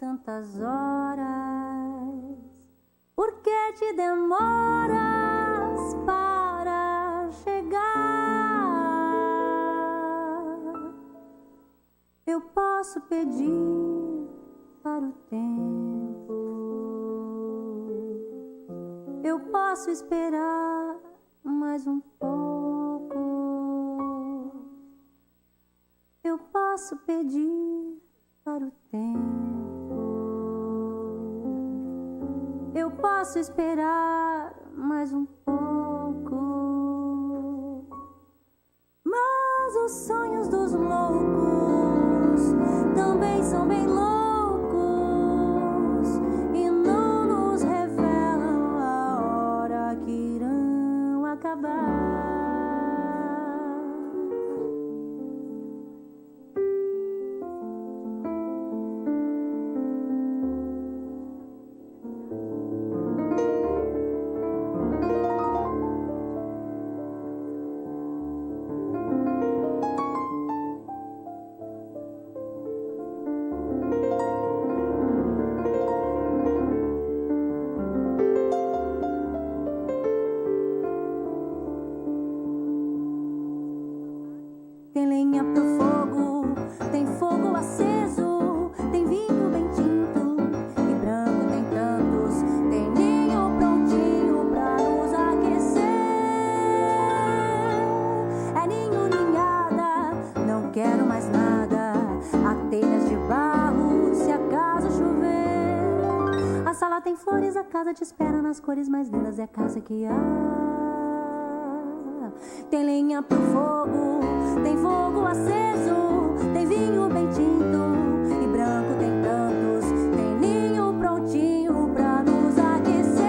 Tantas horas, por que te demoras para chegar? Eu posso pedir para o tempo, eu posso esperar mais um pouco, eu posso pedir para o tempo. Eu posso esperar mais um pouco, mas os sonhos dos loucos também são bem loucos e não nos revelam a hora que irão acabar. Tem flores, a casa te espera nas cores mais lindas, é a casa que há. Tem lenha pro fogo, tem fogo aceso, tem vinho bem tinto e branco tem tantos, tem ninho prontinho pra nos aquecer.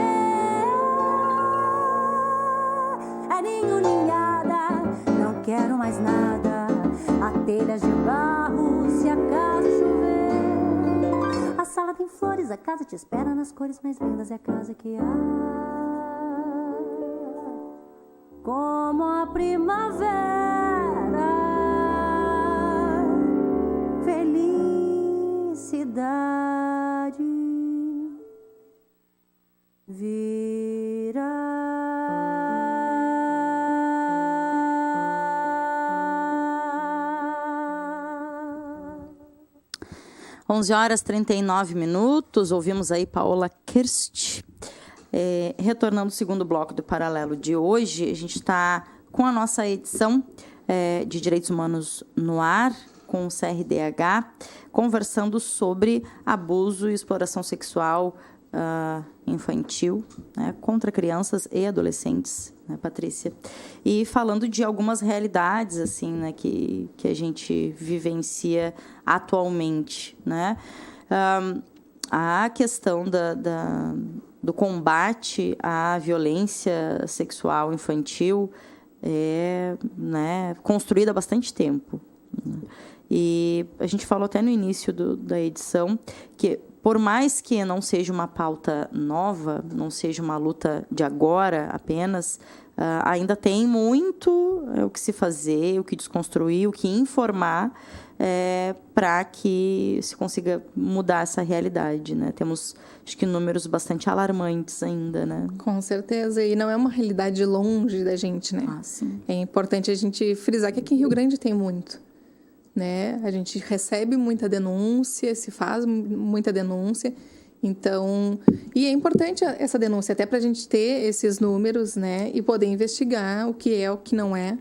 É ninho, ninhada, não quero mais nada, há telhas de barro se acaso chover. A sala tem flores, a casa te espera nas cores mais lindas, é a casa que há. Como a primavera, felicidade virá. 11h39, ouvimos aí Paola Kirst. Retornando ao segundo bloco do Paralelo de hoje, a gente está com a nossa edição de Direitos Humanos no Ar, com o CRDH, conversando sobre abuso e exploração sexual infantil, né, contra crianças e adolescentes, né, Patrícia? E falando de algumas realidades assim, né, que a gente vivencia atualmente, né? A questão do combate à violência sexual infantil é, né, construída há bastante tempo. E a gente falou até no início da edição que, por mais que não seja uma pauta nova, não seja uma luta de agora apenas, ainda tem muito o que se fazer, o que desconstruir, o que informar para que se consiga mudar essa realidade, né? Temos, acho que, números bastante alarmantes ainda, né? Com certeza, e não é uma realidade longe da gente, né? Sim. É importante a gente frisar que aqui em Rio Grande tem muito, né? A gente recebe muita denúncia, se faz muita denúncia, Então, e é importante essa denúncia, até para a gente ter esses números, né? E poder investigar o que é, o que não é,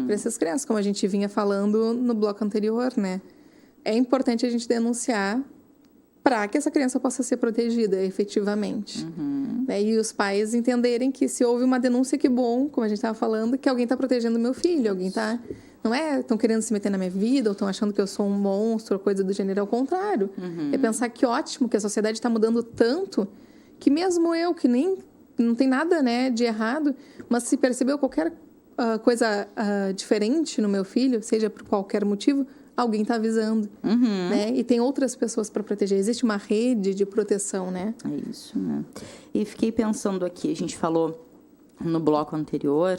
para essas crianças, como a gente vinha falando no bloco anterior, né? É importante a gente denunciar para que essa criança possa ser protegida efetivamente. Né? E os pais entenderem que se houve uma denúncia, que bom, como a gente estava falando, que alguém está protegendo o meu filho, alguém está... Não é estão querendo se meter na minha vida ou estão achando que eu sou um monstro ou coisa do gênero, ao contrário. É pensar que ótimo, que a sociedade está mudando tanto que mesmo eu, que nem não tem nada, né, de errado, mas se percebeu qualquer coisa diferente no meu filho, seja por qualquer motivo, alguém está avisando, né? E tem outras pessoas para proteger. Existe uma rede de proteção, né? É isso, né? E fiquei pensando aqui, a gente falou no bloco anterior,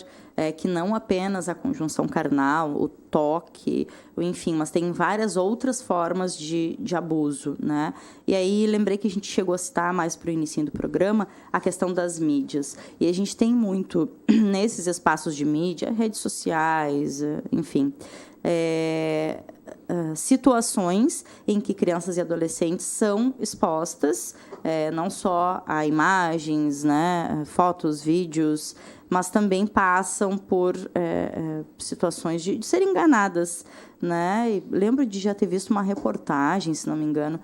que não apenas a conjunção carnal, o toque, enfim, mas tem várias outras formas de abuso, né? E aí lembrei que a gente chegou a citar mais para o início do programa a questão das mídias. E a gente tem muito nesses espaços de mídia, redes sociais, enfim, situações em que crianças e adolescentes são expostas não só a imagens, né, fotos, vídeos, mas também passam por situações de serem enganadas, né? E lembro de já ter visto uma reportagem, se não me engano,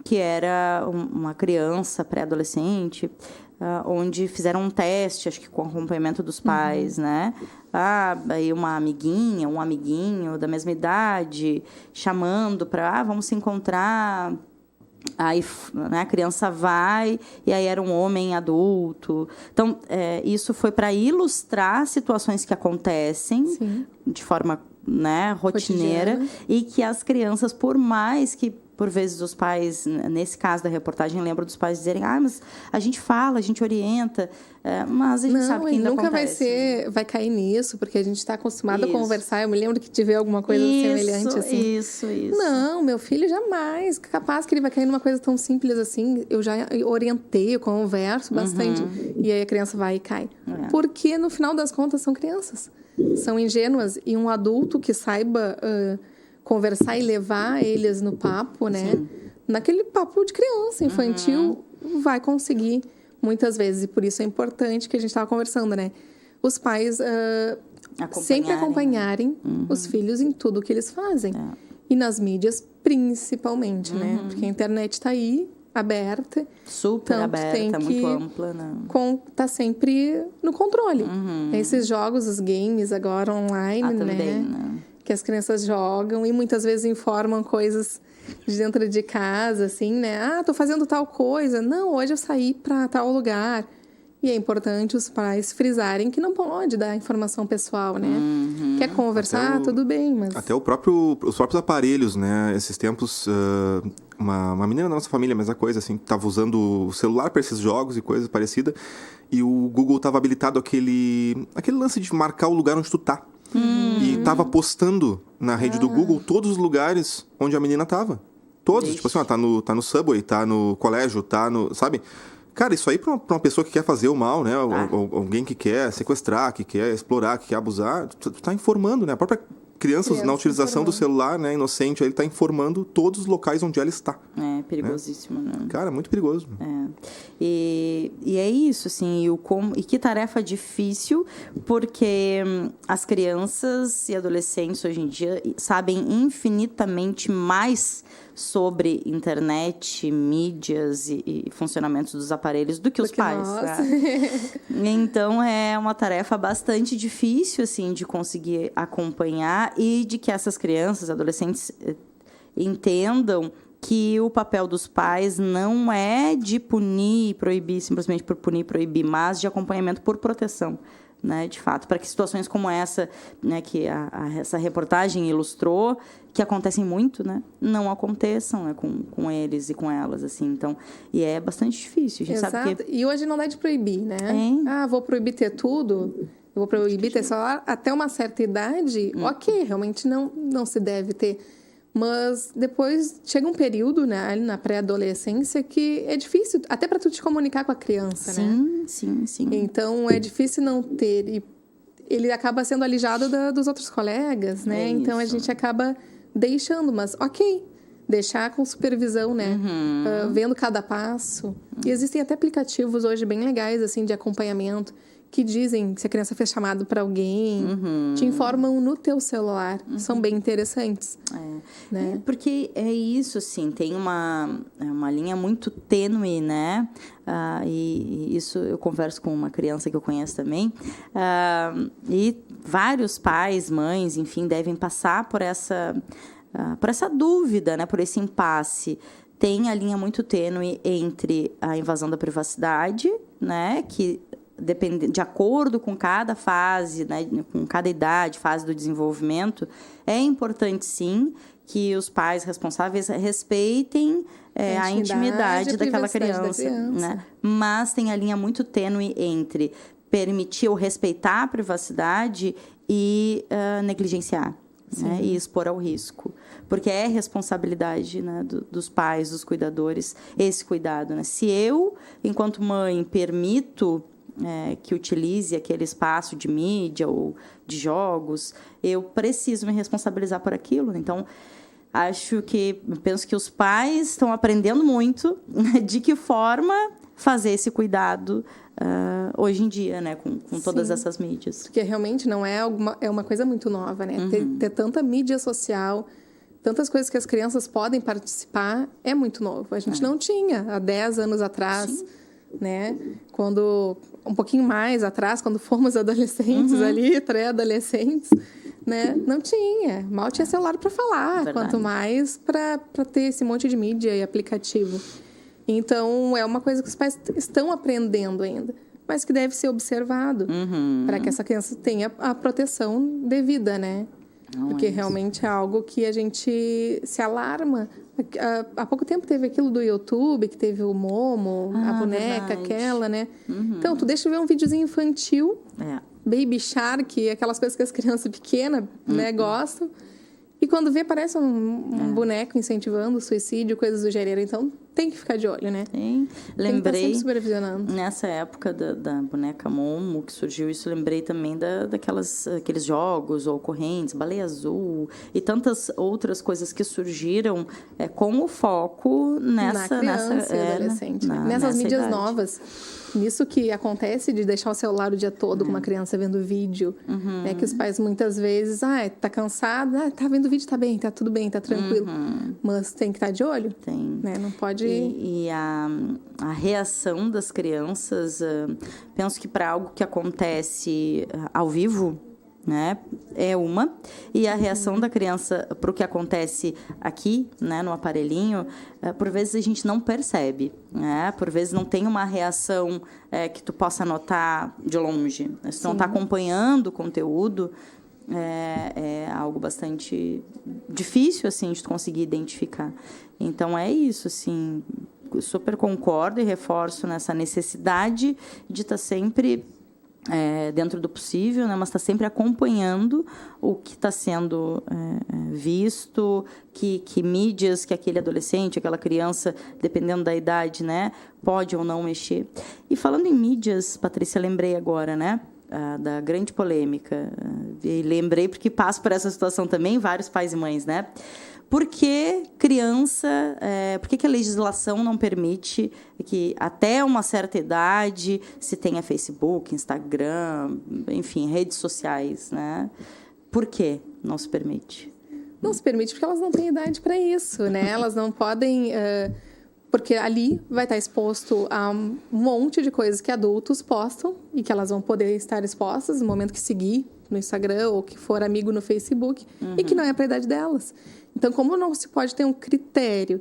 que era uma criança pré-adolescente, onde fizeram um teste, acho que com acompanhamento dos pais, né? Aí uma amiguinha, um amiguinho da mesma idade, chamando para, vamos se encontrar. Aí, né, a criança vai, e aí era um homem adulto. Então, isso foi para ilustrar situações que acontecem de forma, né, rotineira, cotidiana. E que as crianças, por mais que por vezes os pais, nesse caso da reportagem, lembro dos pais dizerem, mas a gente fala, a gente orienta, mas a gente sabe que ainda nunca acontece. vai cair nisso, porque a gente está acostumado a conversar. Eu me lembro que tive alguma coisa semelhante assim. Isso. Não, meu filho jamais. Capaz que ele vai cair numa coisa tão simples assim. Eu já orientei, eu converso bastante. E aí a criança vai e cai. Porque, no final das contas, são crianças. São ingênuas. E um adulto que saiba conversar e levar eles no papo, né? Naquele papo de criança, infantil, vai conseguir muitas vezes. E por isso é importante que a gente estava conversando, né? Os pais sempre acompanharem os filhos em tudo que eles fazem. E nas mídias, principalmente, né? Porque a internet está aí, aberta. Super aberta, muito ampla, né? Tá sempre no controle. Esses jogos, os games agora online, né? Também, né? Que as crianças jogam e muitas vezes informam coisas de dentro de casa, assim, né? Tô fazendo tal coisa. Não, hoje eu saí para tal lugar. E é importante os pais frisarem que não pode dar informação pessoal, né? Quer conversar, tudo bem, mas... Até os próprios aparelhos, né? Esses tempos, uma menina da nossa família, mesma coisa, assim, tava usando o celular para esses jogos e coisas parecidas, e o Google tava habilitado aquele lance de marcar o lugar onde tu tá. E tava postando na rede do Google todos os lugares onde a menina tava. Todos. Tipo assim, tá no Subway, tá no colégio, tá no... Sabe? Cara, isso aí pra uma pessoa que quer fazer o mal, né? Alguém que quer sequestrar, que quer explorar, que quer abusar, tu tá informando, né? A própria criança na utilização do celular, né? Inocente, ele tá informando todos os locais onde ela está. É perigosíssimo, né? Cara, muito perigoso. E é isso, assim, e que tarefa difícil, porque as crianças e adolescentes hoje em dia sabem infinitamente mais sobre internet, mídias e funcionamentos dos aparelhos do que os pais. Então, é uma tarefa bastante difícil, assim, de conseguir acompanhar e de que essas crianças, adolescentes, entendam que o papel dos pais não é de punir e proibir, simplesmente por punir e proibir, mas de acompanhamento por proteção, né, de fato, para que situações como essa, né, que essa reportagem ilustrou, que acontecem muito, né, não aconteçam, né, com eles e com elas, assim. Então, e é bastante difícil, a gente sabe que... E hoje não dá de proibir, né? Vou proibir ter tudo, eu vou proibir ter celular até uma certa idade, ok, realmente não se deve ter. Mas depois chega um período, né, na pré-adolescência, que é difícil, até para tu te comunicar com a criança, né? Sim. Então, é difícil não ter. E ele acaba sendo alijado dos outros colegas, né? Então, a gente acaba deixando, mas ok. Deixar com supervisão, né? Vendo cada passo. E existem até aplicativos hoje bem legais, assim, de acompanhamento, que dizem se a criança fez chamado para alguém, te informam no teu celular. São bem interessantes. Né? Porque é isso, assim, tem uma linha muito tênue, né? E isso eu converso com uma criança que eu conheço também. E vários pais, mães, enfim, devem passar por essa dúvida, né? Por esse impasse. Tem a linha muito tênue entre a invasão da privacidade, né? Que depende, de acordo com cada fase, né, com cada idade, fase do desenvolvimento, é importante, sim, que os pais responsáveis respeitem a intimidade daquela criança. Né? Mas tem a linha muito tênue entre permitir ou respeitar a privacidade e negligenciar, né, e expor ao risco. Porque é responsabilidade, né, dos pais, dos cuidadores, esse cuidado. Né? Se eu, enquanto mãe, permito que utilize aquele espaço de mídia ou de jogos, eu preciso me responsabilizar por aquilo. Então, penso que os pais estão aprendendo muito de que forma fazer esse cuidado hoje em dia, né, com todas essas mídias. Porque realmente não é uma coisa muito nova, né? Ter tanta mídia social, tantas coisas que as crianças podem participar, é muito novo. A gente não tinha há 10 anos atrás. Sim. Né? Quando um pouquinho mais atrás, quando fomos adolescentes ali, pré-adolescentes, né? Não tinha, mal tinha celular para falar, quanto mais para ter esse monte de mídia e aplicativo. Então é uma coisa que os pais estão aprendendo ainda, mas que deve ser observado para que essa criança tenha a proteção devida, né? Porque realmente é algo que a gente se alarma. Há pouco tempo teve aquilo do YouTube, que teve o Momo, a boneca, verdade. Aquela, né? Então, tu deixa eu ver um videozinho infantil, Baby Shark, aquelas coisas que as crianças pequenas, né, gostam. E quando vê, parece um boneco incentivando o suicídio, coisas do gênero. Então, tem que ficar de olho, né? Sim. Lembrei, tem que estar sempre supervisionando. Nessa época da boneca Momo, que surgiu isso, lembrei também daqueles jogos ou correntes, Baleia Azul e tantas outras coisas que surgiram com o foco na criança e adolescente. Nessas mídias idade. Novas. Nisso que acontece de deixar o celular o dia todo com uma criança vendo vídeo, né? Que os pais muitas vezes, tá cansado, tá vendo vídeo, tá bem, tá tudo bem, tá tranquilo. Mas tem que estar de olho. Tem. Né? Não pode... E a reação das crianças, penso que para algo que acontece ao vivo, né, é uma, e a reação da criança para o que acontece aqui, né, no aparelhinho, por vezes a gente não percebe, né, por vezes não tem uma reação que tu possa notar de longe. Se tu não está acompanhando o conteúdo, é algo bastante difícil, assim, de tu conseguir identificar. Então, é isso, assim, super concordo e reforço nessa necessidade de estar sempre dentro do possível, né, mas está sempre acompanhando o que está sendo visto, que mídias que aquele adolescente, aquela criança, dependendo da idade, né, pode ou não mexer. E falando em mídias, Patrícia, lembrei agora, né, da grande polêmica, e lembrei porque passo por essa situação também, vários pais e mães, né? Por que por que a legislação não permite que até uma certa idade se tenha Facebook, Instagram, enfim, redes sociais, né? Por que não se permite? Não se permite porque elas não têm idade para isso, né? Elas não podem... porque ali vai estar exposto a um monte de coisas que adultos postam e que elas vão poder estar expostas no momento que seguir no Instagram ou que for amigo no Facebook e que não é para a idade delas. Então, como não se pode ter um critério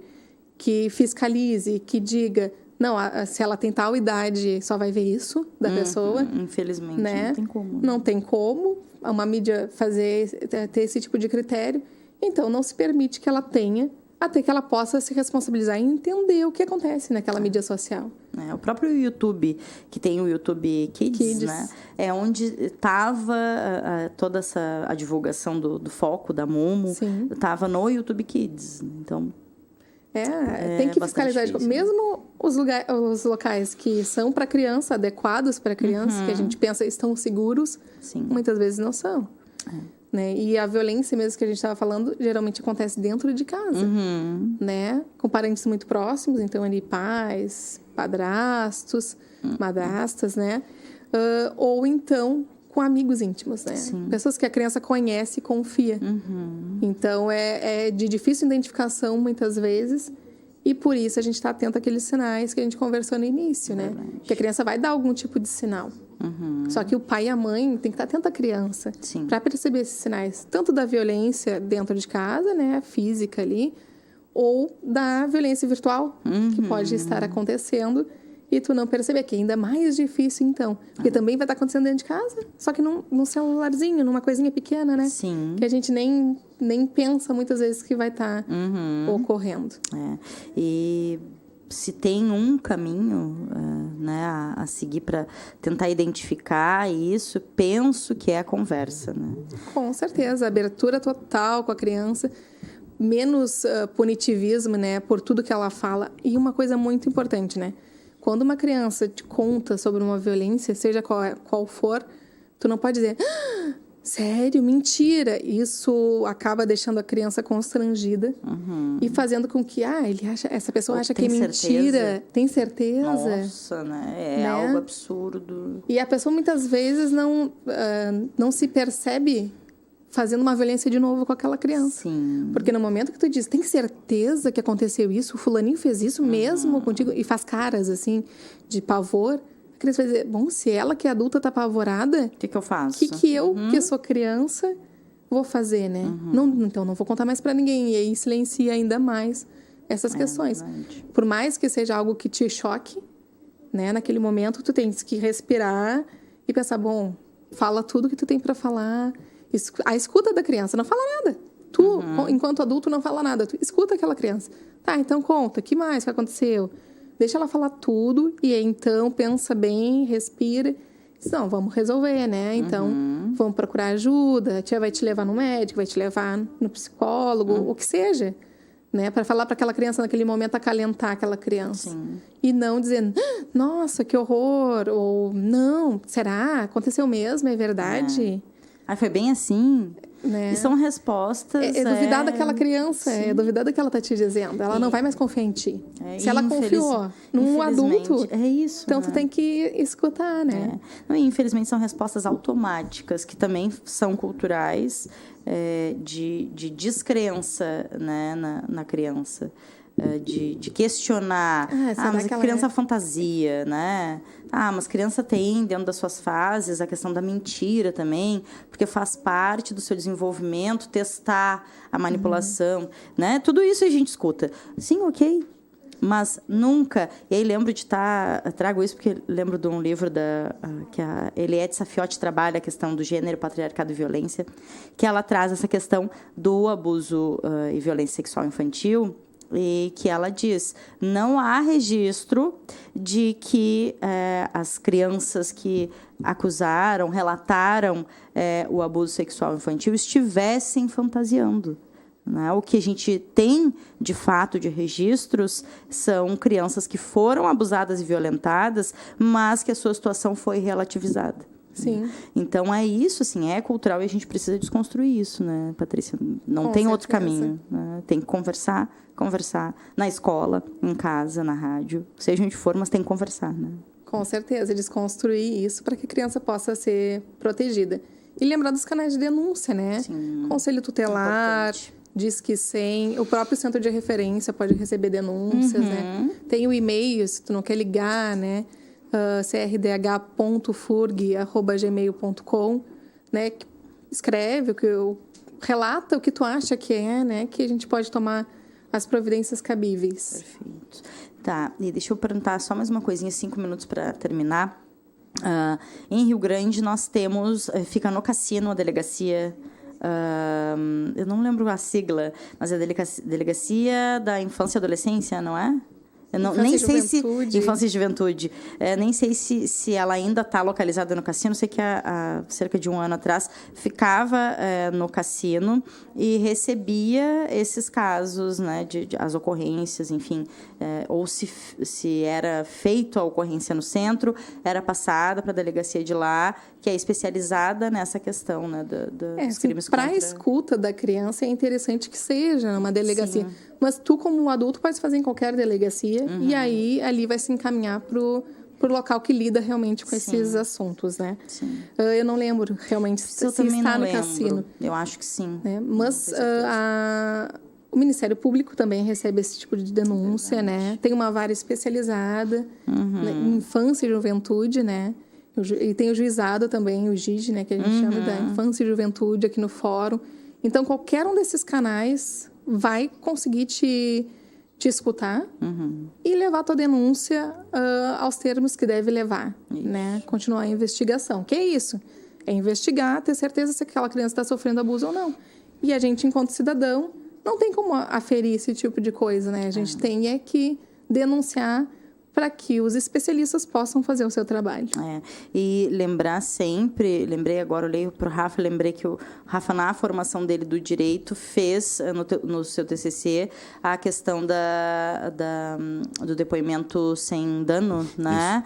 que fiscalize, que diga, não, se ela tem tal idade, só vai ver isso da pessoa. Infelizmente, né? Não tem como. Não tem como uma mídia ter esse tipo de critério. Então, não se permite que ela tenha, até que ela possa se responsabilizar e entender o que acontece naquela mídia social. O próprio YouTube, que tem o YouTube Kids. Né? É onde estava toda a divulgação do foco da Momo, estava no YouTube Kids. Então, tem que fiscalizar. Difícil, mesmo os locais que são para criança, adequados para criança, que a gente pensa estão seguros, muitas vezes não são. né? E a violência mesmo que a gente estava falando, geralmente acontece dentro de casa, né? Com parentes muito próximos, então ali pais, padrastos, madrastas, né? Ou então com amigos íntimos, né? Sim. Pessoas que a criança conhece e confia. Então, é de difícil identificação muitas vezes. E por isso a gente está atento àqueles sinais que a gente conversou no início, né? Que a criança vai dar algum tipo de sinal. Só que o pai e a mãe tem que estar atento à criança para perceber esses sinais. Tanto da violência dentro de casa, né? Física ali. Ou da violência virtual, que pode estar acontecendo. E tu não perceber, que é ainda mais difícil, então. Porque também vai estar acontecendo dentro de casa, só que num celularzinho, numa coisinha pequena, né? Sim. Que a gente nem pensa muitas vezes que vai estar ocorrendo. E se tem um caminho né, a seguir para tentar identificar isso, penso que é a conversa, né? Com certeza, abertura total com a criança, menos punitivismo, né, por tudo que ela fala. E uma coisa muito importante, né? Quando uma criança te conta sobre uma violência, seja qual for, tu não pode dizer, sério, mentira. Isso acaba deixando a criança constrangida e fazendo com que, essa pessoa acha que é mentira. Tem certeza? Nossa, né? É algo absurdo. E a pessoa muitas vezes não se percebe fazendo uma violência de novo com aquela criança. Sim. Porque no momento que tu diz, tem certeza que aconteceu isso? O fulaninho fez isso mesmo contigo? E faz caras, assim, de pavor. A criança vai dizer, bom, se ela que é adulta tá apavorada... O que eu faço? O que eu, que sou criança, vou fazer, né? Então, não vou contar mais pra ninguém. E aí silencia ainda mais essas questões. Verdade. Por mais que seja algo que te choque, né? Naquele momento, tu tens que respirar e pensar, bom, fala tudo que tu tem pra falar... A escuta da criança, não fala nada. Tu, enquanto adulto, não fala nada. Tu escuta aquela criança. Tá, então conta. O que mais que aconteceu? Deixa ela falar tudo e aí, então, pensa bem, respira. Diz, não, vamos resolver, né? Então, vamos procurar ajuda. A tia vai te levar no médico, vai te levar no psicólogo, o que seja. Né? Para falar para aquela criança, naquele momento, acalentar aquela criança. Sim. E não dizer, nossa, que horror. Ou, não, será? Aconteceu mesmo? É verdade? Foi bem assim. Né? E são respostas... É duvidar daquela criança, é duvidar do que ela está te dizendo. Ela não vai mais confiar em ti. Se ela confiou num adulto, isso, então né? tu tem que escutar, né? Não, e infelizmente são respostas automáticas, que também são culturais, de descrença, né, na criança. De questionar, mas a criança é fantasia, né? Mas criança tem dentro das suas fases a questão da mentira também, porque faz parte do seu desenvolvimento testar a manipulação, né? Tudo isso a gente escuta. Sim, ok, mas nunca... E aí lembro de trago isso porque lembro de um livro que a Eliette Safiotti trabalha a questão do gênero, patriarcado e violência, que ela traz essa questão do abuso e violência sexual infantil, e que ela diz, não há registro de que as crianças que acusaram, relataram o abuso sexual infantil estivessem fantasiando. Né? O que a gente tem, de fato, de registros são crianças que foram abusadas e violentadas, mas que a sua situação foi relativizada. Sim. Então, é isso, assim, é cultural e a gente precisa desconstruir isso, né, Patrícia? Não Com tem certeza. outro caminho. Né? Tem que conversar na escola, em casa, na rádio, seja onde for, mas tem que conversar, né? Com certeza, desconstruir isso para que a criança possa ser protegida. E lembrar dos canais de denúncia, né? Sim. Conselho tutelar, Disque 100, o próprio centro de referência pode receber denúncias, né? Tem o e-mail, se tu não quer ligar, né? crdh.furg@gmail.com, né? Escreve relata o que tu acha que né? Que a gente pode tomar as providências cabíveis. Perfeito. Tá, e deixa eu perguntar só mais uma coisinha, 5 minutos para terminar. Em Rio Grande, nós temos, fica no Cassino, a delegacia, eu não lembro a sigla, mas é a Delegacia da Infância e Adolescência, não é? Nem sei se... Infância e juventude. Nem sei se ela ainda está localizada no cassino. Sei que há cerca de um ano atrás ficava no cassino e recebia esses casos, né, as ocorrências, enfim. Ou se era feita a ocorrência no centro, era passada para a delegacia de lá, que é especializada nessa questão, né, dos crimes para a escuta da criança é interessante que seja numa delegacia. Sim. Mas tu, como adulto, pode fazer em qualquer delegacia e aí ali vai se encaminhar pro local que lida realmente com esses assuntos, né? Sim. Eu não lembro realmente se está no cassino. Eu acho que sim. Mas o Ministério Público também recebe esse tipo de denúncia, né? Tem uma vara especializada em infância e juventude, né? E tem o juizado também, o JID, né? Que a gente chama da infância e juventude aqui no fórum. Então, qualquer um desses canais vai conseguir te escutar e levar a tua denúncia aos termos que deve levar, né? Continuar a investigação. Que é isso? É investigar, ter certeza se aquela criança está sofrendo abuso ou não. E a gente, enquanto cidadão, não tem como aferir esse tipo de coisa, né? A gente tem que denunciar para que os especialistas possam fazer o seu trabalho. E lembrar sempre, eu leio para o Rafa, lembrei que o Rafa, na formação dele do direito, fez no seu TCC a questão do depoimento sem dano, né?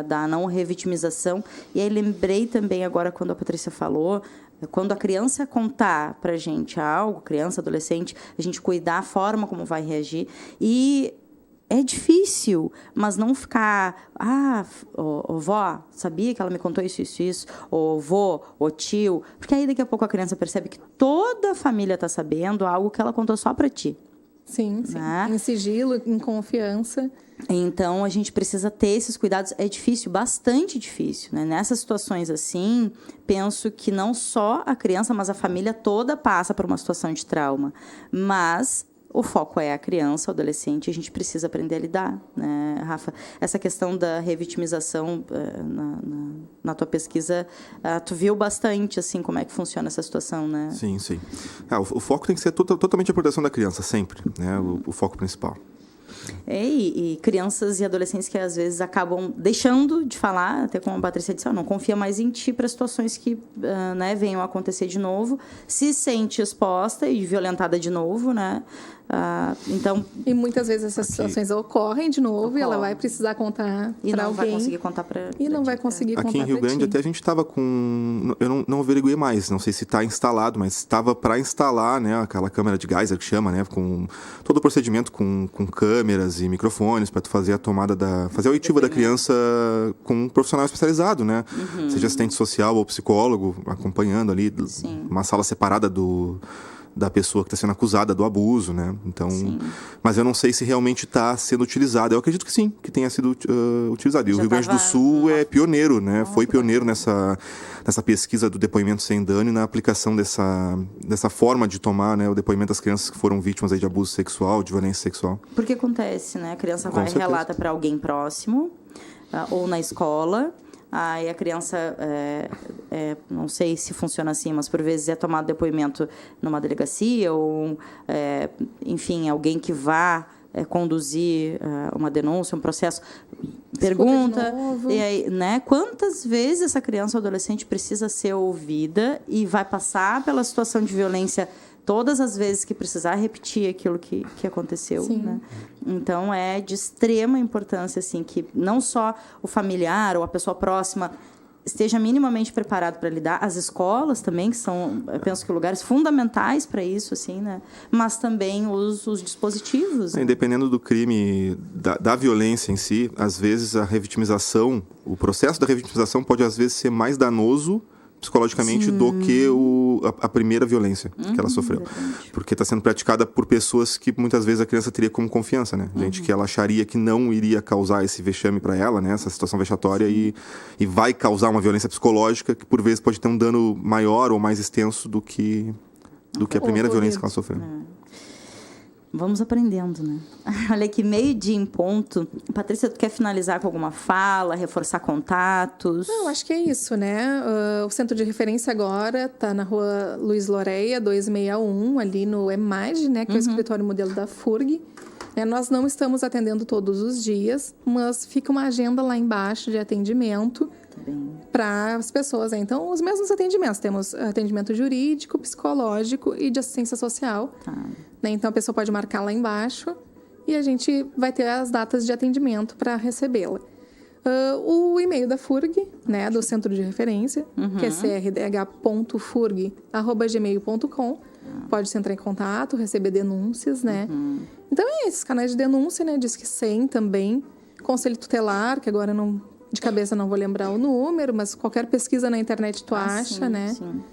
Da não revitimização. E aí lembrei também agora, quando a Patrícia falou, quando a criança contar pra gente algo, criança, adolescente, a gente cuidar a forma como vai reagir. E é difícil, mas não ficar... vó, sabia que ela me contou isso, isso, isso? Ou vô, ou tio. Porque aí, daqui a pouco, a criança percebe que toda a família está sabendo algo que ela contou só para ti. Sim. Né? Em sigilo, em confiança. Então, a gente precisa ter esses cuidados. É difícil, bastante difícil, né? Nessas situações assim, penso que não só a criança, mas a família toda passa por uma situação de trauma. Mas o foco é a criança, o adolescente, a gente precisa aprender a lidar, né, Rafa? Essa questão da revitimização, na tua pesquisa, tu viu bastante, assim, como é que funciona essa situação, né? Sim. O foco tem que ser totalmente a proteção da criança, sempre, né? O foco principal. E crianças e adolescentes que às vezes acabam deixando de falar, até como a Patrícia disse, não confia mais em ti para situações que venham a acontecer de novo, se sente exposta e violentada de novo, né? Então, e muitas vezes essas situações ocorrem de novo e ela vai precisar contar para alguém. E não vai conseguir contar para... E não vai conseguir contar para ti. Aqui em Rio Grande até a gente estava com... Eu não averiguei mais, não sei se está instalado, mas estava para instalar, né, aquela câmera de geyser que chama, né, com todo o procedimento com câmeras e microfones para tu fazer a tomada fazer a oitiva da criança com um profissional especializado, né? Seja assistente social ou psicólogo, acompanhando ali, uma sala separada da pessoa que está sendo acusada do abuso, né? Então, mas eu não sei se realmente está sendo utilizado. Eu acredito que sim, que tenha sido utilizado. E o Rio Grande do Sul é pioneiro, né? Foi pioneiro nessa pesquisa do depoimento sem dano e na aplicação dessa forma de tomar, né, o depoimento das crianças que foram vítimas aí de abuso sexual, de violência sexual. Porque acontece, né? A criança vai e relata para alguém próximo ou na escola. Aí a criança, não sei se funciona assim, mas por vezes é tomado depoimento numa delegacia ou, enfim, alguém que vá conduzir uma denúncia, um processo, pergunta, e aí, né, quantas vezes essa criança ou adolescente precisa ser ouvida e vai passar pela situação de violência todas as vezes que precisar repetir aquilo que aconteceu, né? Então, é de extrema importância, assim, que não só o familiar ou a pessoa próxima esteja minimamente preparado para lidar, as escolas também, que são, eu penso que lugares fundamentais para isso, assim, né? Mas também os dispositivos. Né? Dependendo do crime, da violência em si, às vezes a revitimização, o processo da revitimização pode, às vezes, ser mais danoso psicologicamente do que a primeira violência que ela sofreu. Exatamente. Porque está sendo praticada por pessoas que muitas vezes a criança teria como confiança, né? Gente que ela acharia que não iria causar esse vexame para ela, né? Essa situação vexatória e vai causar uma violência psicológica que por vezes pode ter um dano maior ou mais extenso do que a primeira violência que ela sofreu. Vamos aprendendo, né? Olha aqui, 12:30 em ponto. Patrícia, tu quer finalizar com alguma fala, reforçar contatos? Não, acho que é isso, né? O centro de referência agora está na rua Luiz Loreia, 261, ali no EMAG, né? Que é o escritório modelo da FURG. Nós não estamos atendendo todos os dias, mas fica uma agenda lá embaixo de atendimento para as pessoas. Então, os mesmos atendimentos. Temos atendimento jurídico, psicológico e de assistência social. Então, a pessoa pode marcar lá embaixo e a gente vai ter as datas de atendimento para recebê-la. O e-mail da FURG, né, do Centro de Referência, que é crdh.furg@gmail.com. Pode entrar em contato, receber denúncias, né? Então, esses canais de denúncia, né? Disque 100 também. Conselho Tutelar, que agora de cabeça não vou lembrar o número, mas qualquer pesquisa na internet tu acha, né? Sim.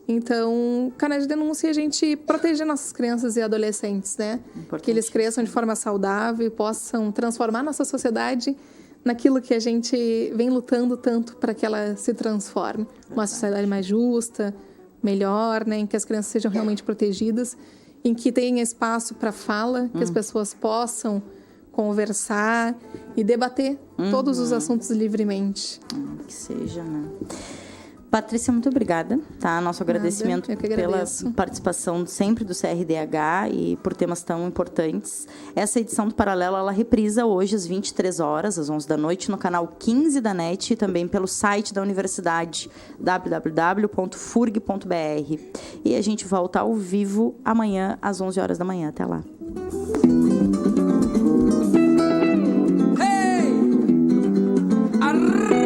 Então, canais de denúncia, a gente proteger nossas crianças e adolescentes, né? Que eles cresçam de forma saudável e possam transformar nossa sociedade naquilo que a gente vem lutando tanto para que ela se transforme. Uma sociedade mais justa, melhor, né? Em que as crianças sejam realmente protegidas, em que tenha espaço para fala, que as pessoas possam conversar e debater todos os assuntos livremente. Que seja, né? Patrícia, muito obrigada, tá? Nosso agradecimento pela participação sempre do CRDH e por temas tão importantes. Essa edição do Paralelo, ela reprisa hoje às 23 horas, às 11 da noite, no canal 15 da NET e também pelo site da universidade, www.furg.br. E a gente volta ao vivo amanhã, às 11 horas da manhã. Até lá. Arriba!